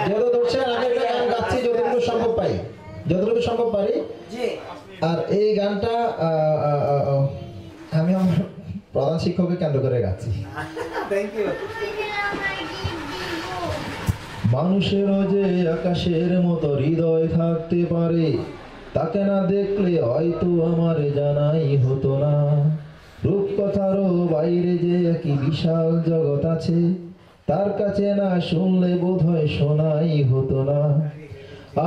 যেহেতু ধরছেন আমি একটা গান গাচ্ছি যতটুকু সম্ভব পারি, যতটুকু সম্ভব পারি। আর এই গানটা আমি আমার প্রধান শিক্ষককে কেন্দ্র করে গাচ্ছি। মানুষেরও যে আকাশের মতো হৃদয় থাকতে পারে, তাকে না দেখলে হয়তো আমার জানাই হতো না। রূপকথারও বাইরে যে কি বিশাল জগৎ আছে, তার কাছে না শুনলে বোধহয় শোনাই হতো না।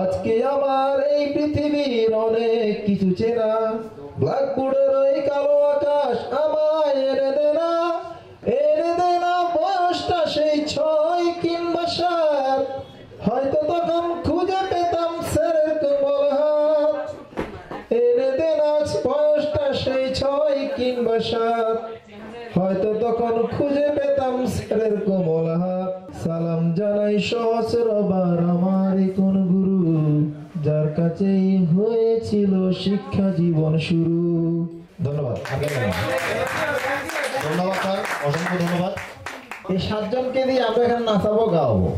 আজকে আমার এই পৃথিবীর অনেক কিছু চেনা, ব্ল্যাকবোর্ডের ওই কালো আকাশ আমায় এনে দে না, এনে দে না বয়সটা সেই 6 কিংবা 7, হয়তো তখন খুঁজে পেতাম স্যারের কোমল হাত। এনে দে না বয়সটা সেই 6 কিংবা 7, হয়তো তখন খুঁজে পেতাম স্যারের কোমল হাত। সালাম জানাই সহস্রবার আমার কোন গুরু, যার কাছেই হয়েছিল শিক্ষা জীবন শুরু। ধন্যবাদ, ধন্যবাদ স্যার, অসংখ্য ধন্যবাদ। এই 7 জনকে দিয়ে আমরা এখানে নাচাবো গাওয়াবো।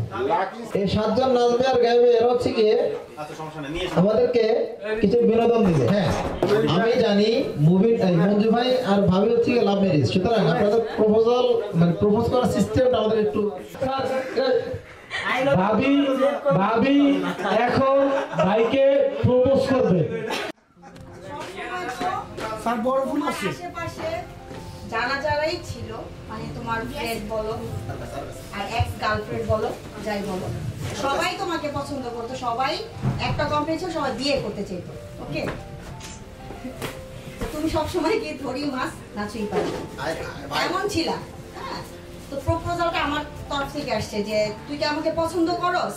এই 7 জন নাচবে আর গাইবে, এর হচ্ছে কি আমাদেরকে কিছু বিনোদন দিবে। হ্যাঁ আমি জানি মুভি মঞ্জু ভাই আর ভাবি হচ্ছে লাভ ম্যারেজ, সুতরাং আপনাদের প্রপোজাল মানে প্রপোজ করার সিস্টেমটা আমাদের একটু। ভাবি এখন ভাইকে প্রপোজ করবে। স্যার বড় ভুল আছে আশেপাশে জানা যারাই ছিল, মানে তোমার ফ্রেন্ড বলো আর এক্স গার্লফ্রেন্ড বলো যাই বলো, সবাই তোমাকে পছন্দ করতো, সবাই একটা কম্পিটিশন সবাই বিয়ে করতে চাইতো। ওকে, তুমি সবসময় কি ধরি মাছ নাচুই পারো এমন ছিলা। হ্যাঁ, তো প্রপোজালটা আমার তরফ থেকে আসছে যে তুই কি আমাকে পছন্দ করস,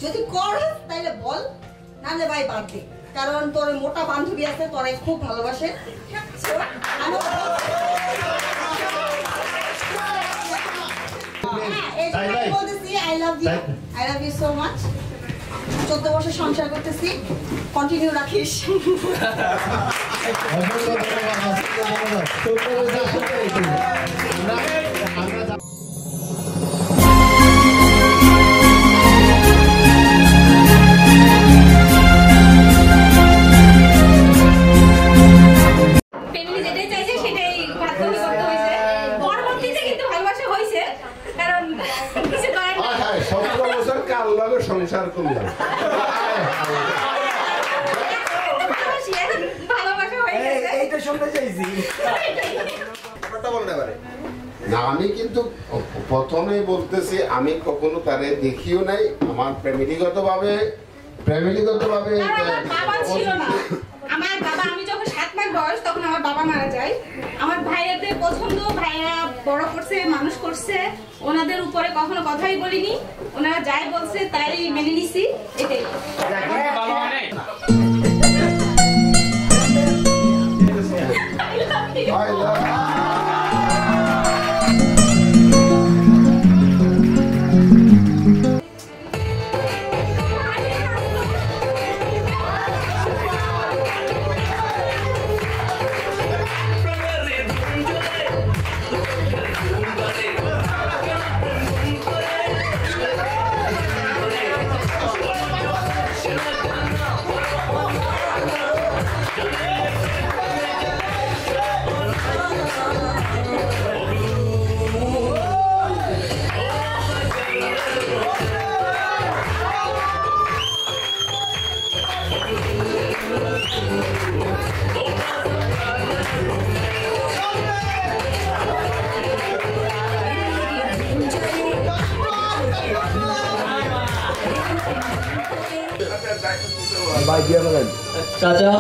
যদি করস তাহলে বল, নাহলে ভাই বাদ দে, কারণ তোর মোটা বান্ধবী আছে তোরাই খুব ভালোবাসে। I love you so much. 14 বছর সংসার করতেছি, কন্টিনিউ রাখিস। সংসার করলাম না, আমি কিন্তু প্রথমে বলতেছি আমি কখনো তারে দেখিও নাই। আমার ফ্যামিলিগত ভাবে আমার বাবা, আমি যখন 7 মাস বয়স তখন আমার বাবা মারা যায়। আমার ভাইয়াদের পছন্দ, ভাইয়া বড় করছে, মানুষ করছে, ওনাদের উপরে কখনো কথাই বলিনি, ওনারা যাই বলছে তাই মেনে নিছি, এটাই। চাচা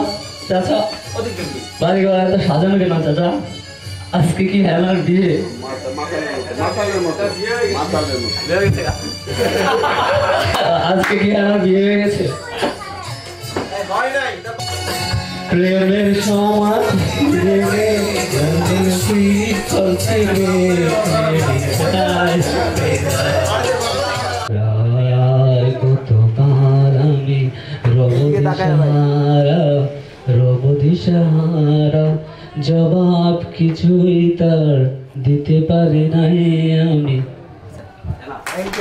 চাচা বাড়ি ঘর এত সাজানো কেন চাচা? আজকে কি হেলার বিয়ে? আজকে কি হেলার বিয়ে হয়ে গেছে? প্রেমের সমাজ কতবার আমি রব দিশাহারা, জবাব কিছুই তার দিতে পারি নাই আমি। Thank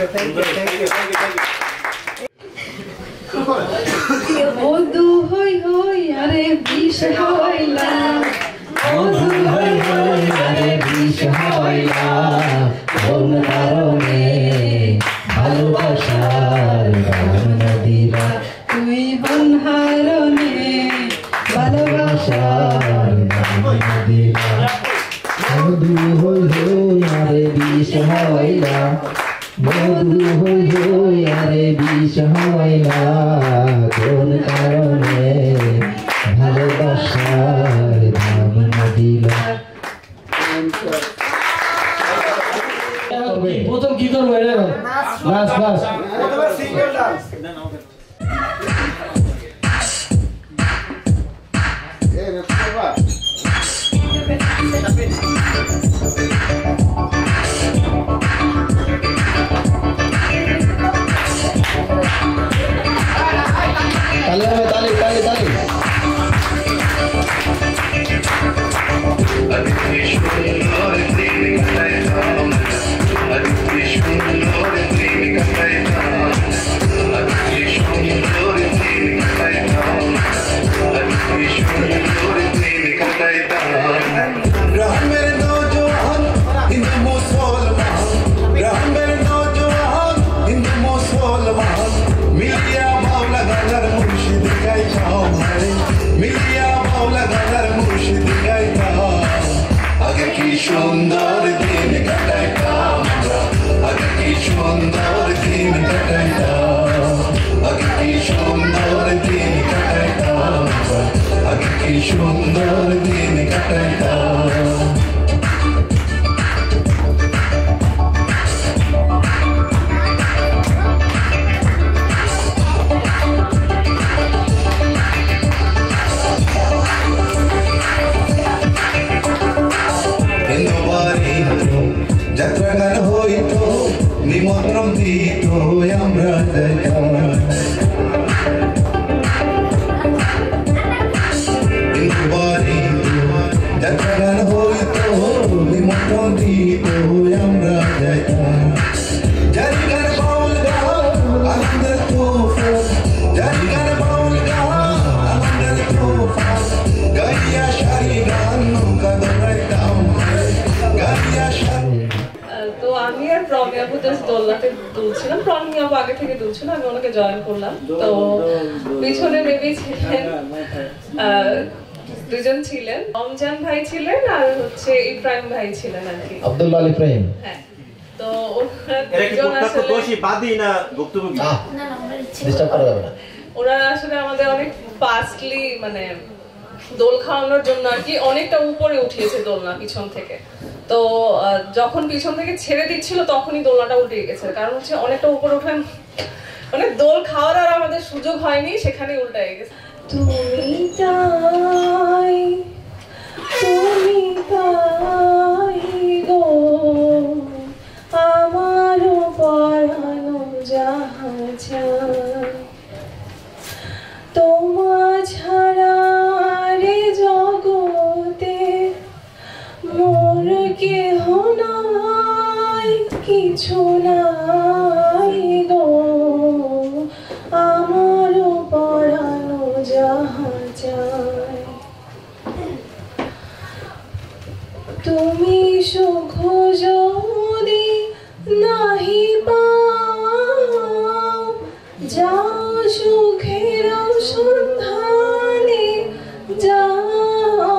you. হইলা মধু হইলা রে বিষ হইলা কোন কারণে ভালোবাসার দাম দিলা তুই বনহারণে ভালোবাসার দাম দিলা মধু হইলা রে বিষ হইলা মধু হইলা রে বিষ হইলা কোন কারণে ভালোবাসার দাম দিলা প্রথম কি করবো এটা নাচ নাচ সিঙ্গেল ডান্স তালি তালি তালি সুন্দর দিন কাটাইতাম আগে কি সুন্দর দিন কাটাইতাম আগে কি সুন্দর দিন কাটাইতাম আগে কি সুন্দর দিন কাটাইতাম যাত্রাগান হইতো নিমন্ত্রণ দিত আমরা যাত্রাগান হইতো নিমন্ত্রণ দিত আমরা জারিগান বাউল গান আনন্দের তোফা জারিগান বাউল গান আনন্দের তোফা গাইয়া শাড়ি গান নৌকা দৌড়াইতাম গাইয়া শাড়ি তো আমি আর প্রমিয়াবু জাস্ট দোলনাতে দুলছিলাম। প্রমিয়াবু আগে থেকে দুলছিল, আমি ওনাকে জয়েন করলাম। তো পিছনে মেবি ছিলেন দুজন ছিলেন, রমজান ভাই ছিলেন আর হচ্ছে ইব্রাহিম ভাই ছিলেন আর কি, আব্দুল্লাহ আল ইব্রাহিম। হ্যাঁ, তো দুজন আসলে ডিস্টার্ব করা যাবে না। ওরা আসলে আমাদের অনেক ফাস্টলি মানে দোল খাওয়ানোর জন্য আর কি অনেকটা উপরে উঠিয়েছে দোলনা পিছন থেকে। তো যখন পিছন থেকে ছেড়ে দিচ্ছিল তখনই দোলনাটা উল্টে গেছে, কারণ হচ্ছে অনেকটা উপরে উঠে মানে দোল খাওয়ার আর আমাদের সুযোগ হয়নি, সেখানে উল্টে গেছে। তুমি তাই তুমি তাই গো আমারও পরানো জাহাজ, তোমা ছাড়া রে জগতে মোর কেহ নাই, কিছু নাই গো আমারও পরানো জাহাজ। তুমি সুখ যদি নাহি পাও, যাও সুখের সন্ধানে যাও,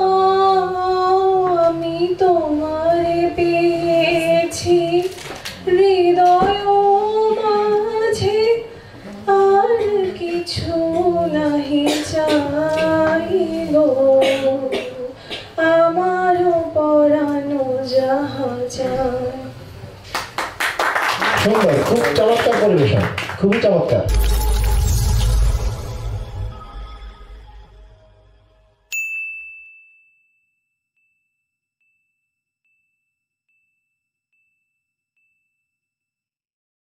আমি তোমারে পেয়েছি হৃদয় মাঝে, আর কিছু নাহি চাই গো আমারও পরানো জাহাজ। সুন্দর, খুব চমৎকার পরিবেশন, খুবই চমৎকার।